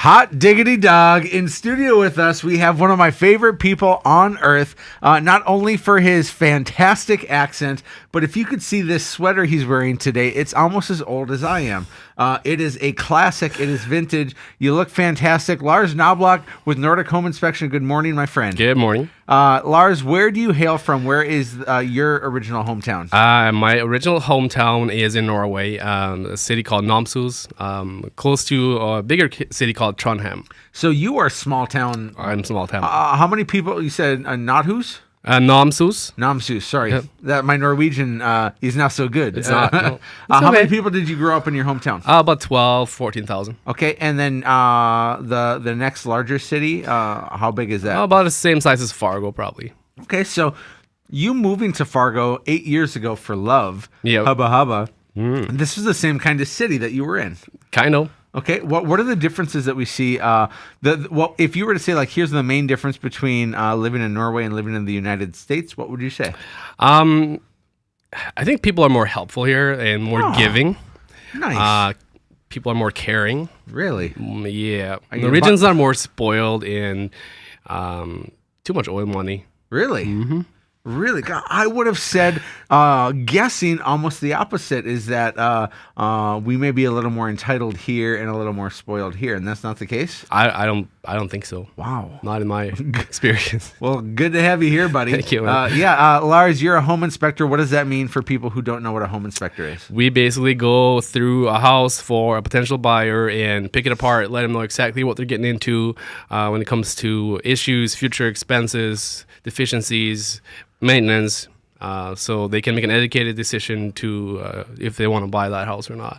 Hot diggity dog. In studio with us, we have one of my favorite people on earth, not only for his fantastic accent, but if you could see this sweater he's wearing today, it's almost as old as I am. It is a classic. It is vintage. You look fantastic. Lars Knobloch with Nordic Home Inspection. Good morning, my friend. Good morning. Lars, where do you hail from? Where is your original hometown? My original hometown is in Norway, a city called Namsos, close to a bigger city called Trondheim. So you are small town. I'm small town. How many people? You said Nathus? Namsos. Namsos, sorry. Yep. That my Norwegian is not so good. It's not. No. It's How okay. many people did you grow up in your hometown? About 12, 14,000. Okay, and then the next larger city, how big is that? About the same size as Fargo, probably. Okay, so you moving to Fargo 8 years ago for love, Yep. hubba hubba. This is the same kind of city that you were in. Kind of. Okay, what are the differences that we see? If you were to say, like, here's the main difference between living in Norway and living in the United States, what would you say? I think people are more helpful here and more giving. Nice. People are more caring. Really? Yeah. Are you Norwegians are more spoiled and too much oil money. Really? Mm-hmm. Really? God, I would have said, guessing almost the opposite is that we may be a little more entitled here and a little more spoiled here, and that's not the case? I don't think so. Wow. Not in my experience. Well, good to have you here, buddy. Thank you. Lars, you're a home inspector. What does that mean for people who don't know what a home inspector is? We basically go through a house for a potential buyer and pick it apart, let them know exactly what they're getting into when it comes to issues, future expenses, deficiencies, maintenance, so they can make an educated decision to if they want to buy that house or not.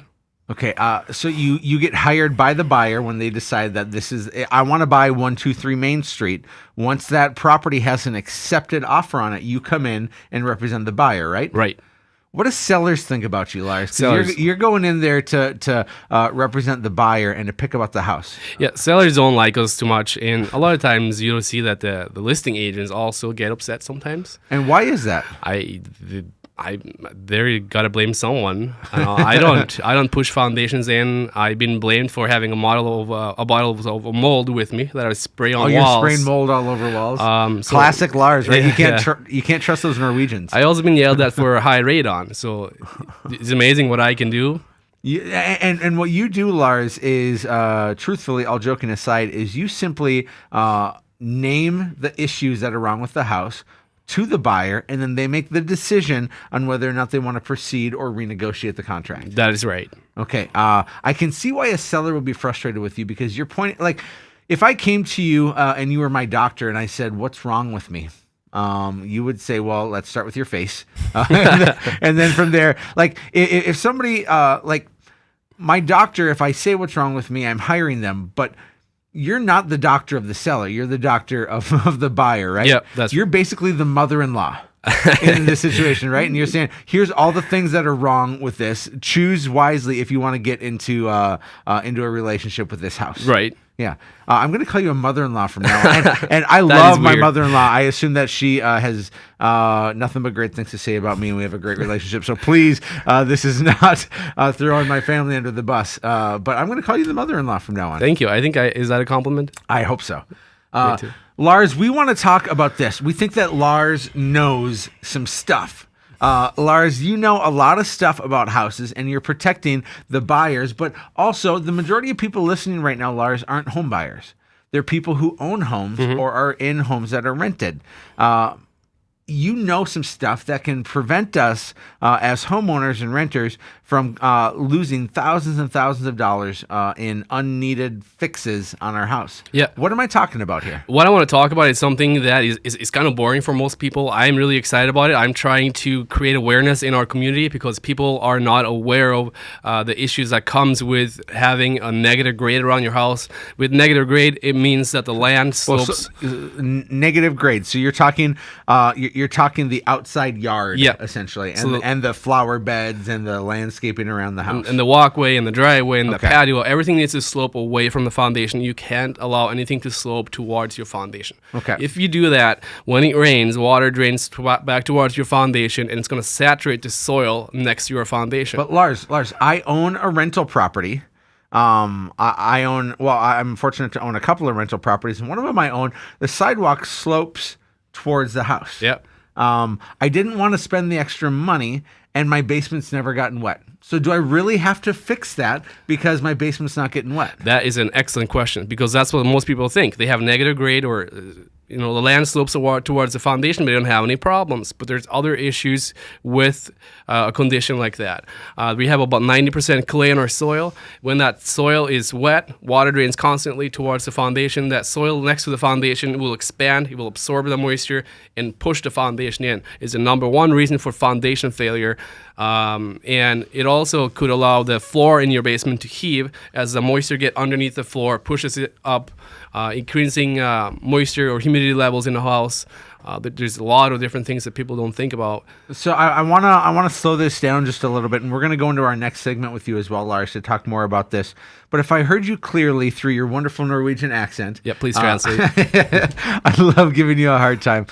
Okay, so you get hired by the buyer when they decide that I want to buy 123 Main Street. Once that property has an accepted offer on it, you come in and represent the buyer, right? Right. What do sellers think about you, Lars? 'Cause you're going in there to represent the buyer and to pick about the house. Yeah, sellers don't like us too much, and a lot of times you'll see that the listing agents also get upset sometimes. And why is that? They gotta blame someone. I don't push foundations in. I've been blamed for having a bottle of mold with me that I spray on walls. You're spraying mold all over walls. Classic Lars, right? You can't trust those Norwegians. I also been yelled at for a high radon. So it's amazing what I can do. And what you do, Lars, is truthfully, all joking aside, is you simply name the issues that are wrong with the house to the buyer, and then they make the decision on whether or not they want to proceed or renegotiate the contract. That is right. Okay. I can see why a seller would be frustrated with you because you're pointing, like, if I came to you and you were my doctor and I said, what's wrong with me? You would say, well, let's start with your face. And then from there, like, if somebody, like, my doctor, if I say what's wrong with me, I'm hiring them, but you're not the doctor of the seller. You're the doctor of the buyer, right? Yeah, you're basically the mother-in-law in this situation, right? And you're saying, here's all the things that are wrong with this. Choose wisely if you want to get into a relationship with this house. Right. Yeah. I'm going to call you a mother-in-law from now on. And I love my mother-in-law. I assume that she has nothing but great things to say about me, and we have a great relationship. So please, this is not throwing my family under the bus. But I'm going to call you the mother-in-law from now on. Thank you. I think is that a compliment? I hope so. Me too. Lars, we want to talk about this. We think that Lars knows some stuff. Lars, you know a lot of stuff about houses, and you're protecting the buyers, but also the majority of people listening right now, Lars, aren't home buyers. They're people who own homes or are in homes that are rented. You know some stuff that can prevent us as homeowners and renters from losing thousands and thousands of dollars in unneeded fixes on our house. Yeah. What am I talking about here? What I want to talk about is something that is kind of boring for most people. I'm really excited about it. I'm trying to create awareness in our community because people are not aware of the issues that comes with having a negative grade around your house. With negative grade, it means that the land slopes... negative grade. So you're talking the outside yard, essentially, and the flower beds and the landscaping around the house. And the walkway and the driveway and the patio, everything needs to slope away from the foundation. You can't allow anything to slope towards your foundation. Okay. If you do that, when it rains, water drains back towards your foundation, and it's going to saturate the soil next to your foundation. But Lars, I own a rental property. I own, well, I'm fortunate to own a couple of rental properties, and one of them I own, the sidewalk slopes towards the house. Yep. I didn't want to spend the extra money, and my basement's never gotten wet. So do I really have to fix that because my basement's not getting wet? That is an excellent question, because that's what most people think. They have negative grade, or the land slopes towards the foundation, but they don't have any problems. But there's other issues with a condition like that. We have about 90% clay in our soil. When that soil is wet, water drains constantly towards the foundation. That soil next to the foundation will expand. It will absorb the moisture and push the foundation in. Is the number one reason for foundation failure. And it also could allow the floor in your basement to heave as the moisture get underneath the floor, pushes it up, increasing moisture or humidity levels in the house. There's a lot of different things that people don't think about. So I wanna slow this down just a little bit, and we're gonna go into our next segment with you as well, Lars, to talk more about this. But if I heard you clearly through your wonderful Norwegian accent, Yeah, please translate. I love giving you a hard time.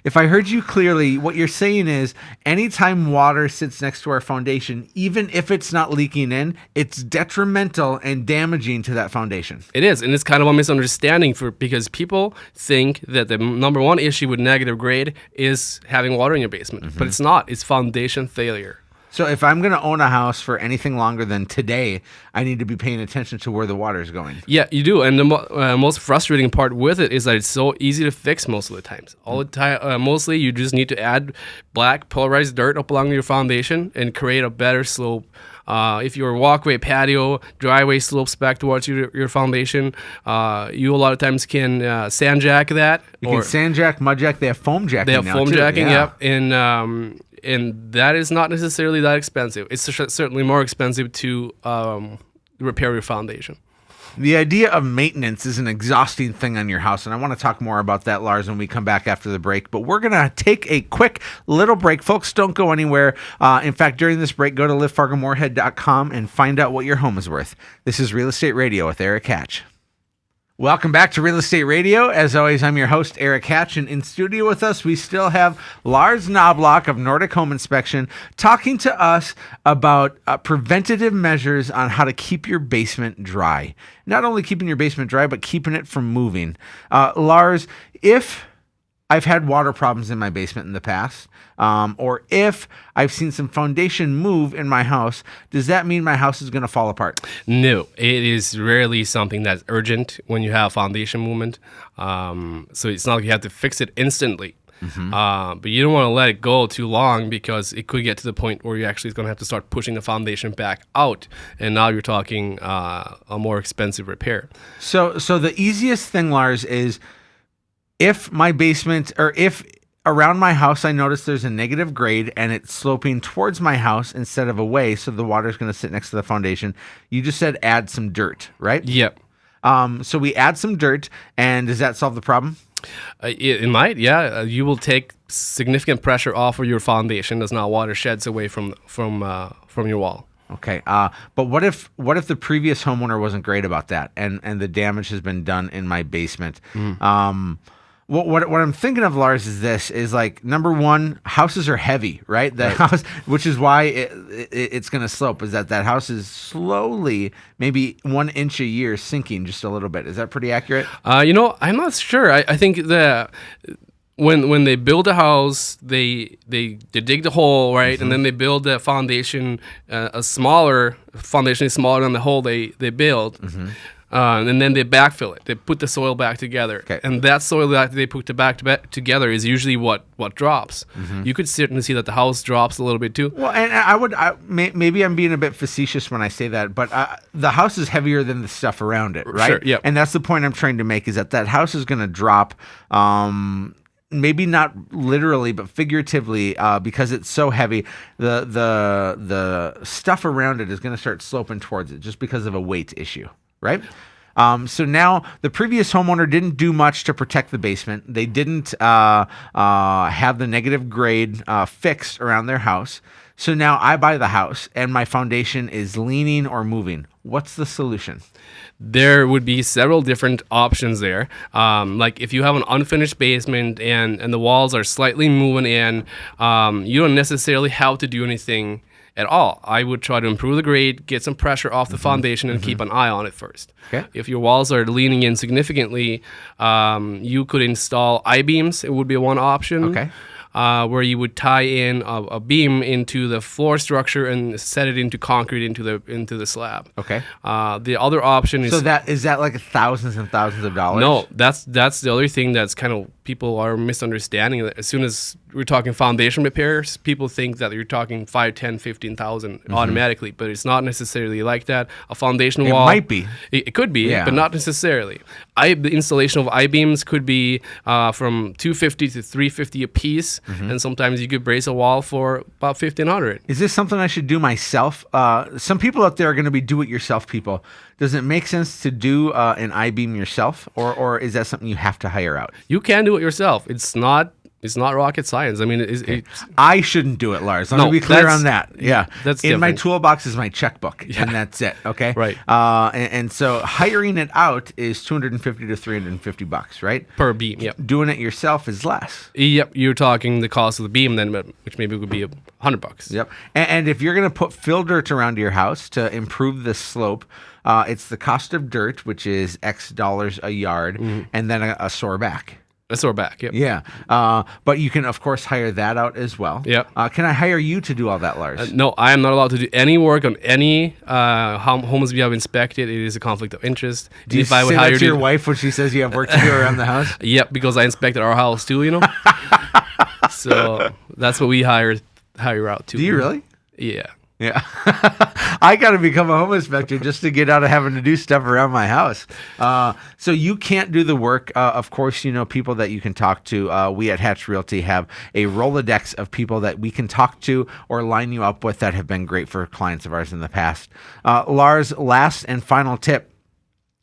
If I heard you clearly, what you're saying is anytime water sits next to our foundation, even if it's not leaking in, it's detrimental and damaging to that foundation. It is, and it's kind of a misunderstanding because people think that the number one issue with negative grade is having water in your basement, but it's not. It's foundation failure. So if I'm going to own a house for anything longer than today, I need to be paying attention to where the water is going. Yeah, you do, and the most frustrating part with it is that it's so easy to fix most of the times. All the time, mostly you just need to add black polarized dirt up along your foundation and create a better slope. If your walkway, patio, driveway slopes back towards your foundation, you a lot of times can sand jack that. You can sand jack, mud jack. They have foam jacking. They have now foam too. jacking, Yeah. yep, and that is not necessarily that expensive. It's certainly more expensive to repair your foundation. The idea of maintenance is an exhausting thing on your house, and I want to talk more about that, Lars, when we come back after the break. But we're going to take a quick little break. Folks, don't go anywhere. In fact, during this break, go to livefargomoorhead.com and find out what your home is worth. This is Real Estate Radio with Erik Hatch. Welcome back to Real Estate Radio. As always, I'm your host, Erik Hatch, and in studio with us, we still have Lars Knobloch of Nordic Home Inspection talking to us about preventative measures on how to keep your basement dry. Not only keeping your basement dry, but keeping it from moving. Lars, if I've had water problems in my basement in the past, or if I've seen some foundation move in my house, does that mean my house is going to fall apart? No, it is rarely something that's urgent when you have foundation movement. So it's not like you have to fix it instantly. But you don't want to let it go too long, because it could get to the point where you're actually going to have to start pushing the foundation back out. And now you're talking a more expensive repair. So the easiest thing, Lars, is if my basement, or if around my house I notice there's a negative grade and it's sloping towards my house instead of away, so the water's going to sit next to the foundation, you just said add some dirt, right? Yep. So we add some dirt, and does that solve the problem? It might, yeah. You will take significant pressure off of your foundation as now water sheds away from your wall. Okay, but what if the previous homeowner wasn't great about that, and the damage has been done in my basement? What I'm thinking of, Lars, is like, number one, houses are heavy, right? The house, which is why it's going to slope, is that house is slowly, maybe 1 inch a year, sinking just a little bit. Is that pretty accurate? I'm not sure. I think that when they build a house, they dig the hole, right, and then they build the foundation. A smaller foundation is smaller than the hole they build. And then they backfill it. They put the soil back together. Okay. And that soil that they put back together is usually what drops. You could certainly see that the house drops a little bit too. Well, and maybe I'm being a bit facetious when I say that, but the house is heavier than the stuff around it, right? Sure, yep. And that's the point I'm trying to make, is that house is going to drop, maybe not literally, but figuratively, because it's so heavy. The stuff around it is going to start sloping towards it just because of a weight issue. Right? So now the previous homeowner didn't do much to protect the basement. They didn't have the negative grade fixed around their house. So now I buy the house and my foundation is leaning or moving. What's the solution? There would be several different options there. Like if you have an unfinished basement and the walls are slightly moving in, you don't necessarily have to do anything at all. I would try to improve the grade, get some pressure off the foundation, and keep an eye on it first. Okay. If your walls are leaning in significantly, you could install I-beams. It would be one option. Okay. Where you would tie in a beam into the floor structure and set it into concrete into the slab. Okay. The other option is So is that like thousands and thousands of dollars? no. That's the other thing that's kind of people are misunderstanding. As soon as we're talking foundation repairs, people think that you're talking 5, 10, 15,000 automatically, but it's not necessarily like that. A foundation wall might be. It could be, Yeah. but not necessarily. The installation of I-beams could be from $250 to $350 a piece, and sometimes you could brace a wall for about $1,500. Is this something I should do myself? Some people out there are going to be do-it-yourself people. Does it make sense to do an I-beam yourself, or is that something you have to hire out? You can do it yourself. It's not rocket science. I mean, it's I shouldn't do it, Lars. Let No, me be clear that's- on that. Yeah, that's in my different. toolbox is my checkbook, and that's it. Okay, Right. And so hiring it out is $250 to $350, right? per beam. Yep. Doing it yourself is less. Yep. You're talking the cost of the beam then, which maybe would be $100. Yep. And if you're going to put fill dirt around your house to improve the slope, it's the cost of dirt, which is X dollars a yard, and then a sore back. A sore back. Yep. Yeah. But you can, of course, hire that out as well. Yep. Can I hire you to do all that, Lars? No, I am not allowed to do any work on any homes we have inspected. It is a conflict of interest. Do you If I say would that hire to your you, wife when she says you have work to do around the house? yep, because I inspected our house too. So that's what we hire out to. Do you really? Yeah. Yeah. I got to become a home inspector just to get out of having to do stuff around my house. So you can't do the work. Of course, people that you can talk to. We at Hatch Realty have a Rolodex of people that we can talk to or line you up with that have been great for clients of ours in the past. Lars, last and final tip.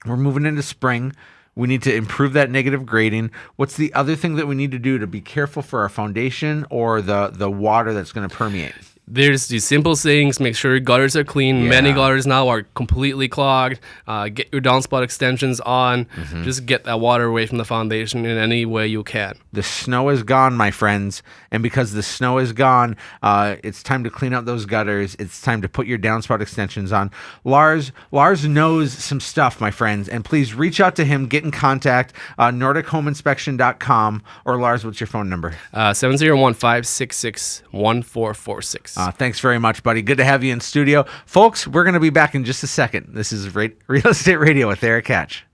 We're moving into spring. We need to improve that negative grading. What's the other thing that we need to do to be careful for our foundation or the water that's going to permeate? There's these simple things. Make sure your gutters are clean. Yeah. Many gutters now are completely clogged. Get your downspout extensions on. Just get that water away from the foundation in any way you can. The snow is gone, my friends. And because the snow is gone, it's time to clean out those gutters. It's time to put your downspout extensions on. Lars knows some stuff, my friends. And please reach out to him. Get in contact. NordicHomeInspection.com. Or Lars, what's your phone number? 701-566-1446. Thanks very much, buddy. Good to have you in studio. Folks, we're going to be back in just a second. This is Real Estate Radio with Erik Hatch.